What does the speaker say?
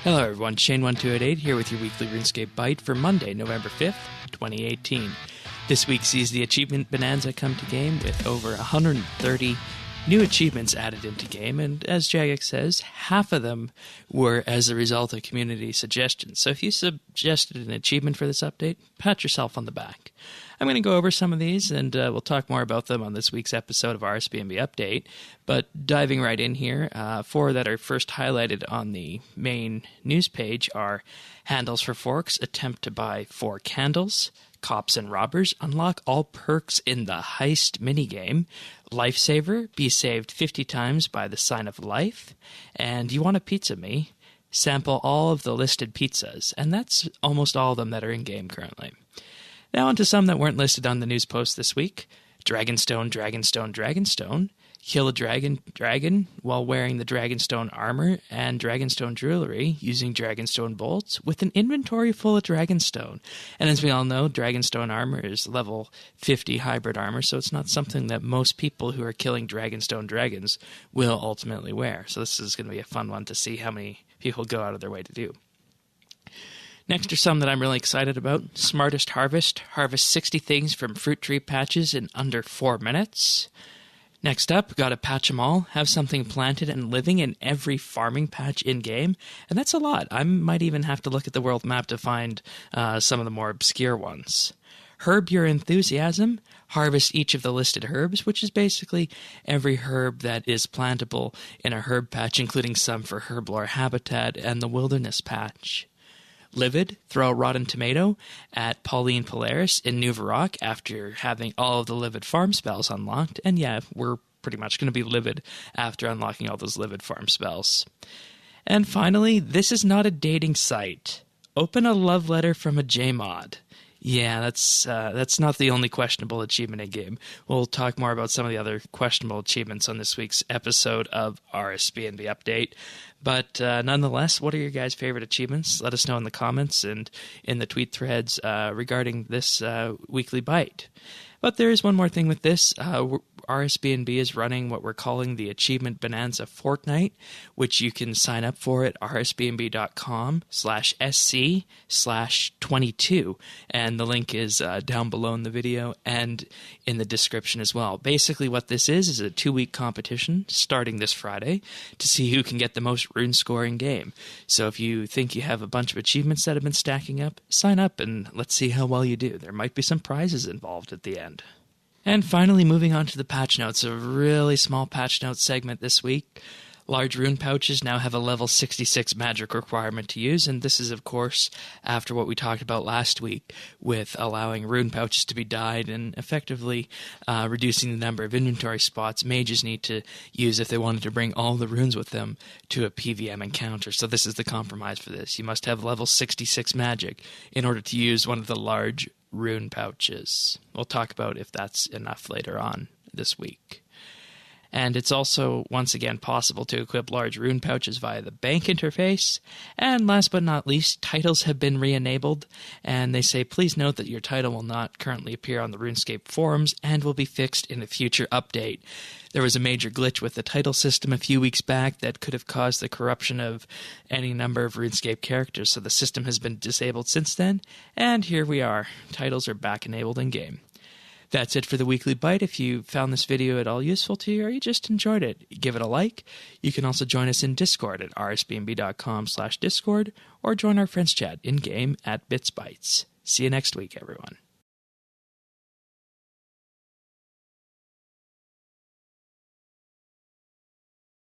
Hello everyone, Shane1288 here with your weekly RuneScape Byte for Monday, November 5th, 2018. This week sees the Achievement Bonanza come to game with over 130 new achievements added into game, and as Jagex says, half of them were as a result of community suggestions. So if you suggested an achievement for this update, pat yourself on the back. I'm going to go over some of these, and we'll talk more about them on this week's episode of RSBANDB Update. But diving right in here, four that are first highlighted on the main news page are Handles for Forks, attempt to buy 4 candles, Cops and Robbers, unlock all perks in the Heist minigame, Lifesaver, be saved 50 times by the Sign of Life, and You Want a Pizza Me? Sample all of the listed pizzas, and that's almost all of them that are in game currently. Now on to some that weren't listed on the news post this week. Dragonstone. Kill a dragon while wearing the Dragonstone armor and Dragonstone jewelry using Dragonstone bolts with an inventory full of Dragonstone. And as we all know, Dragonstone armor is level 50 hybrid armor, so it's not something that most people who are killing Dragonstone dragons will ultimately wear. So this is going to be a fun one to see how many people go out of their way to do. Next are some that I'm really excited about. Smartest Harvest. Harvest 60 things from fruit tree patches in under 4 minutes. Next up, gotta patch them all. Have something planted and living in every farming patch in-game. And that's a lot. I might even have to look at the world map to find some of the more obscure ones. Herb your enthusiasm. Harvest each of the listed herbs, which is basically every herb that is plantable in a herb patch, including some for herblore habitat and the wilderness patch. Livid, throw a rotten tomato at Pauline Polaris in New Varrock after having all of the Livid farm spells unlocked. And yeah, we're pretty much going to be Livid after unlocking all those Livid farm spells. And finally, this is not a dating site. Open a love letter from a JMod. Yeah, that's not the only questionable achievement in game. We'll talk more about some of the other questionable achievements on this week's episode of RSBANDB Update. But nonetheless, what are your guys' favorite achievements? Let us know in the comments and in the tweet threads regarding this weekly Byte. But there is one more thing with this. RSBANDB is running what we're calling the Achievement Bonanza Fortnight, which you can sign up for at rsbnb.com/sc/22. And the link is down below in the video and in the description as well. Basically what this is a 2-week competition starting this Friday to see who can get the most rune score in game. So if you think you have a bunch of achievements that have been stacking up, sign up and let's see how well you do. There might be some prizes involved at the end. And finally, moving on to the patch notes, a really small patch notes segment this week. Large rune pouches now have a level 66 magic requirement to use, and this is, of course, after what we talked about last week with allowing rune pouches to be dyed and effectively reducing the number of inventory spots mages need to use if they wanted to bring all the runes with them to a PVM encounter. So this is the compromise for this. You must have level 66 magic in order to use one of the large rune pouches. We'll talk about if that's enough later on this week. And it's also, once again, possible to equip large rune pouches via the bank interface. And last but not least, titles have been re-enabled, and they say, please note that your title will not currently appear on the RuneScape forums and will be fixed in a future update. There was a major glitch with the title system a few weeks back that could have caused the corruption of any number of RuneScape characters, so the system has been disabled since then, and here we are. Titles are back enabled in-game. That's it for the Weekly Byte. If you found this video at all useful to you or you just enjoyed it, give it a like. You can also join us in Discord at rsbnb.com/discord or join our friends chat in-game at BItsBytes. See you next week, everyone.